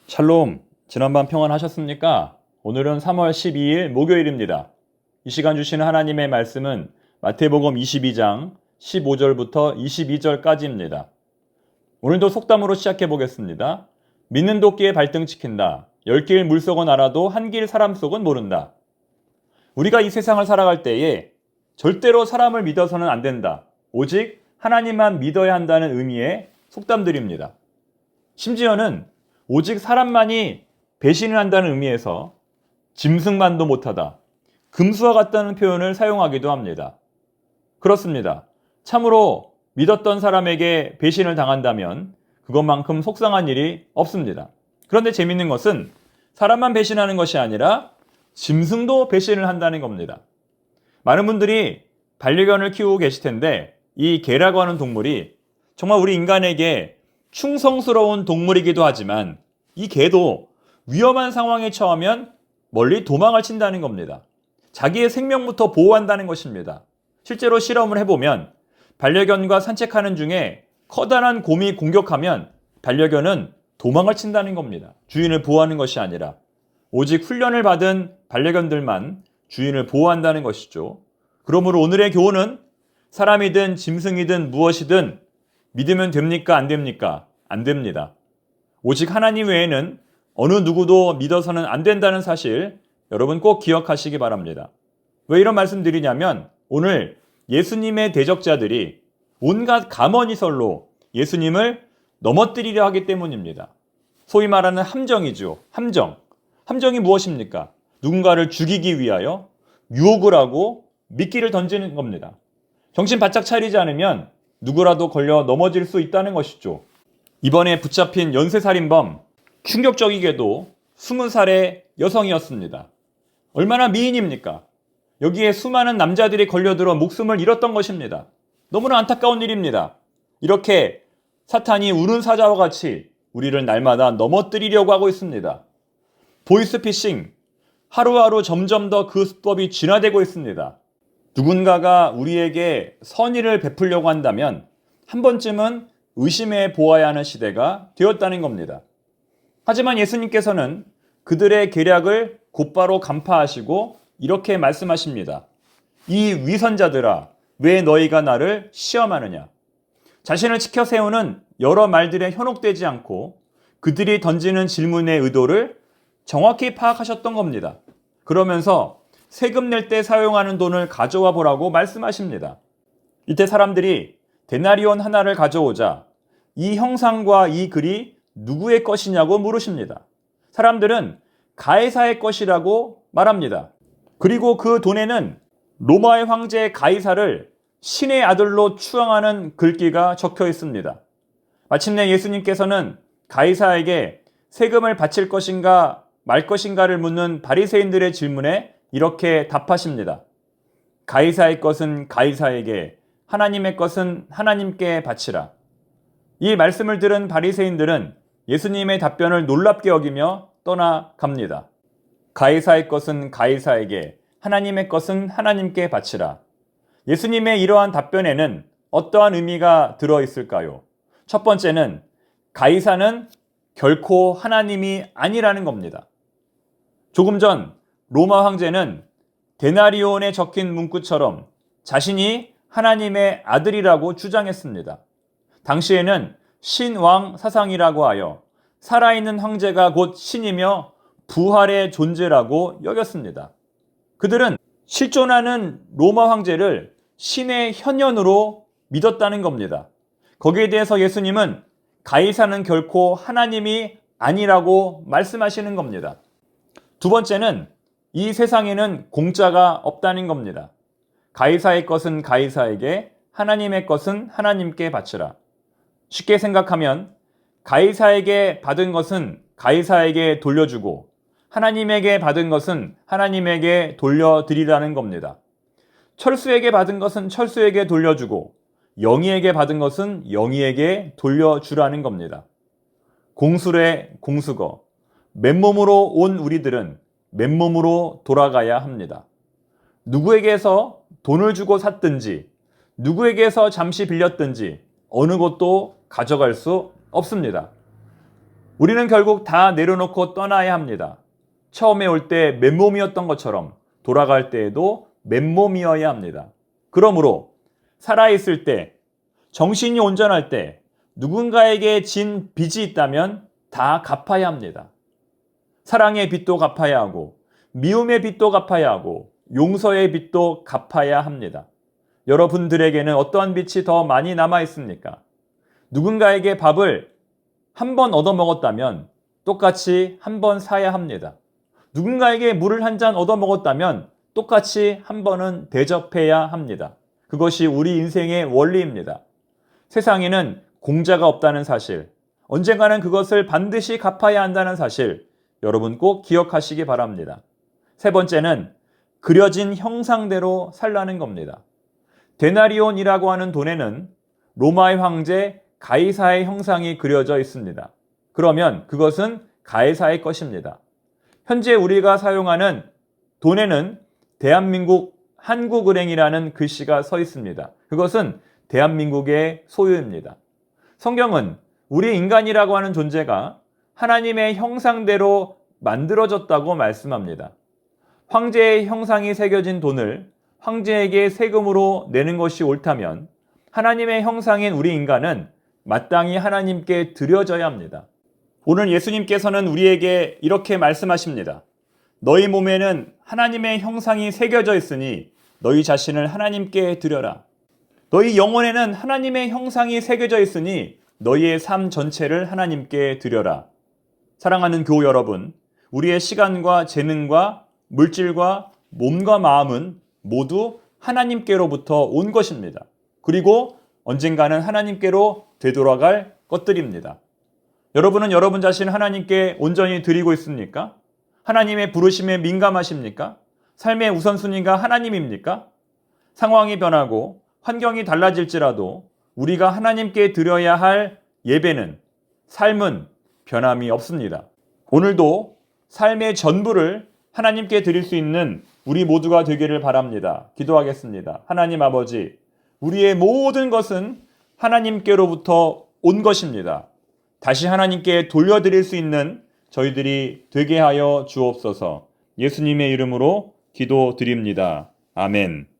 샬롬, 지난밤 평안하셨습니까? 오늘은 3월 12일 목요일입니다. 이 시간 주시는 하나님의 말씀은 마태복음 22장 15절부터 22절까지입니다. 오늘도 속담으로 시작해 보겠습니다. 믿는 도끼에 발등 찍힌다. 10길 물속은 알아도 한 길 사람 속은 모른다. 우리가 이 세상을 살아갈 때에 절대로 사람을 믿어서는 안 된다. 오직 하나님만 믿어야 한다는 의미의 속담들입니다. 심지어는 오직 사람만이 배신을 한다는 의미에서 짐승만도 못하다, 금수와 같다는 표현을 사용하기도 합니다. 그렇습니다. 참으로 믿었던 사람에게 배신을 당한다면 그것만큼 속상한 일이 없습니다. 그런데 재밌는 것은 사람만 배신하는 것이 아니라 짐승도 배신을 한다는 겁니다. 많은 분들이 반려견을 키우고 계실 텐데 이 개라고 하는 동물이 정말 우리 인간에게 충성스러운 동물이기도 하지만 이 개도 위험한 상황에 처하면 멀리 도망을 친다는 겁니다. 자기의 생명부터 보호한다는 것입니다. 실제로 실험을 해보면 반려견과 산책하는 중에 커다란 곰이 공격하면 반려견은 도망을 친다는 겁니다. 주인을 보호하는 것이 아니라 오직 훈련을 받은 반려견들만 주인을 보호한다는 것이죠. 그러므로 오늘의 교훈은 사람이든 짐승이든 무엇이든 믿으면 됩니까? 안 됩니까? 안 됩니다. 오직 하나님 외에는 어느 누구도 믿어서는 안 된다는 사실 여러분 꼭 기억하시기 바랍니다. 왜 이런 말씀 드리냐면 오늘 예수님의 대적자들이 온갖 가머니설로 예수님을 넘어뜨리려 하기 때문입니다. 소위 말하는 함정이죠. 함정이 무엇입니까? 누군가를 죽이기 위하여 유혹을 하고 미끼를 던지는 겁니다. 정신 바짝 차리지 않으면 누구라도 걸려 넘어질 수 있다는 것이죠. 이번에 붙잡힌 연쇄살인범, 충격적이게도 20살의 여성이었습니다. 얼마나 미인입니까? 여기에 수많은 남자들이 걸려들어 목숨을 잃었던 것입니다. 너무나 안타까운 일입니다. 이렇게 사탄이 우는 사자와 같이 우리를 날마다 넘어뜨리려고 하고 있습니다. 보이스피싱, 하루하루 점점 더 그 수법이 진화되고 있습니다. 누군가가 우리에게 선의를 베풀려고 한다면 한 번쯤은 의심해 보아야 하는 시대가 되었다는 겁니다. 하지만 예수님께서는 그들의 계략을 곧바로 간파하시고 이렇게 말씀하십니다. 이 위선자들아, 왜 너희가 나를 시험하느냐? 자신을 지켜 세우는 여러 말들에 현혹되지 않고 그들이 던지는 질문의 의도를 정확히 파악하셨던 겁니다. 그러면서 세금 낼 때 사용하는 돈을 가져와 보라고 말씀하십니다. 이때 사람들이 데나리온 하나를 가져오자 이 형상과 이 글이 누구의 것이냐고 물으십니다. 사람들은 가이사의 것이라고 말합니다. 그리고 그 돈에는 로마의 황제 가이사를 신의 아들로 추앙하는 글귀가 적혀 있습니다. 마침내 예수님께서는 가이사에게 세금을 바칠 것인가 말 것인가를 묻는 바리새인들의 질문에 이렇게 답하십니다. 가이사의 것은 가이사에게, 하나님의 것은 하나님께 바치라. 이 말씀을 들은 바리새인들은 예수님의 답변을 놀랍게 여기며 떠나갑니다. 가이사의 것은 가이사에게, 하나님의 것은 하나님께 바치라. 예수님의 이러한 답변에는 어떠한 의미가 들어있을까요? 첫 번째는 가이사는 결코 하나님이 아니라는 겁니다. 조금 전 로마 황제는 데나리온에 적힌 문구처럼 자신이 하나님의 아들이라고 주장했습니다. 당시에는 신왕 사상이라고 하여 살아있는 황제가 곧 신이며 부활의 존재라고 여겼습니다. 그들은 실존하는 로마 황제를 신의 현현으로 믿었다는 겁니다. 거기에 대해서 예수님은 가이사는 결코 하나님이 아니라고 말씀하시는 겁니다. 두 번째는 이 세상에는 공짜가 없다는 겁니다. 가이사의 것은 가이사에게, 하나님의 것은 하나님께 바치라. 쉽게 생각하면 가이사에게 받은 것은 가이사에게 돌려주고 하나님에게 받은 것은 하나님에게 돌려드리라는 겁니다. 철수에게 받은 것은 철수에게 돌려주고 영희에게 받은 것은 영희에게 돌려주라는 겁니다. 공수래 공수거, 맨몸으로 온 우리들은 맨몸으로 돌아가야 합니다. 누구에게서 돈을 주고 샀든지 누구에게서 잠시 빌렸든지 어느 것도 가져갈 수 없습니다. 우리는 결국 다 내려놓고 떠나야 합니다. 처음에 올 때 맨몸이었던 것처럼 돌아갈 때에도 맨몸이어야 합니다. 그러므로 살아있을 때, 정신이 온전할 때 누군가에게 진 빚이 있다면 다 갚아야 합니다. 사랑의 빚도 갚아야 하고 미움의 빚도 갚아야 하고 용서의 빚도 갚아야 합니다. 여러분들에게는 어떠한 빚이 더 많이 남아 있습니까? 누군가에게 밥을 한 번 얻어먹었다면 똑같이 한 번 사야 합니다. 누군가에게 물을 한 잔 얻어먹었다면 똑같이 한 번은 대접해야 합니다. 그것이 우리 인생의 원리입니다. 세상에는 공짜가 없다는 사실, 언젠가는 그것을 반드시 갚아야 한다는 사실, 여러분 꼭 기억하시기 바랍니다. 세 번째는 그려진 형상대로 살라는 겁니다. 데나리온이라고 하는 돈에는 로마의 황제 가이사의 형상이 그려져 있습니다. 그러면 그것은 가이사의 것입니다. 현재 우리가 사용하는 돈에는 대한민국 한국은행이라는 글씨가 서 있습니다. 그것은 대한민국의 소유입니다. 성경은 우리 인간이라고 하는 존재가 하나님의 형상대로 만들어졌다고 말씀합니다. 황제의 형상이 새겨진 돈을 황제에게 세금으로 내는 것이 옳다면 하나님의 형상인 우리 인간은 마땅히 하나님께 드려져야 합니다. 오늘 예수님께서는 우리에게 이렇게 말씀하십니다. 너희 몸에는 하나님의 형상이 새겨져 있으니 너희 자신을 하나님께 드려라. 너희 영혼에는 하나님의 형상이 새겨져 있으니 너희의 삶 전체를 하나님께 드려라. 사랑하는 교우 여러분, 우리의 시간과 재능과 물질과 몸과 마음은 모두 하나님께로부터 온 것입니다. 그리고 언젠가는 하나님께로 되돌아갈 것들입니다. 여러분은 여러분 자신 하나님께 온전히 드리고 있습니까? 하나님의 부르심에 민감하십니까? 삶의 우선순위가 하나님입니까? 상황이 변하고 환경이 달라질지라도 우리가 하나님께 드려야 할 예배는, 삶은 변함이 없습니다. 오늘도 삶의 전부를 하나님께 드릴 수 있는 우리 모두가 되기를 바랍니다. 기도하겠습니다. 하나님 아버지, 우리의 모든 것은 하나님께로부터 온 것입니다. 다시 하나님께 돌려드릴 수 있는 저희들이 되게 하여 주옵소서. 예수님의 이름으로 기도드립니다. 아멘.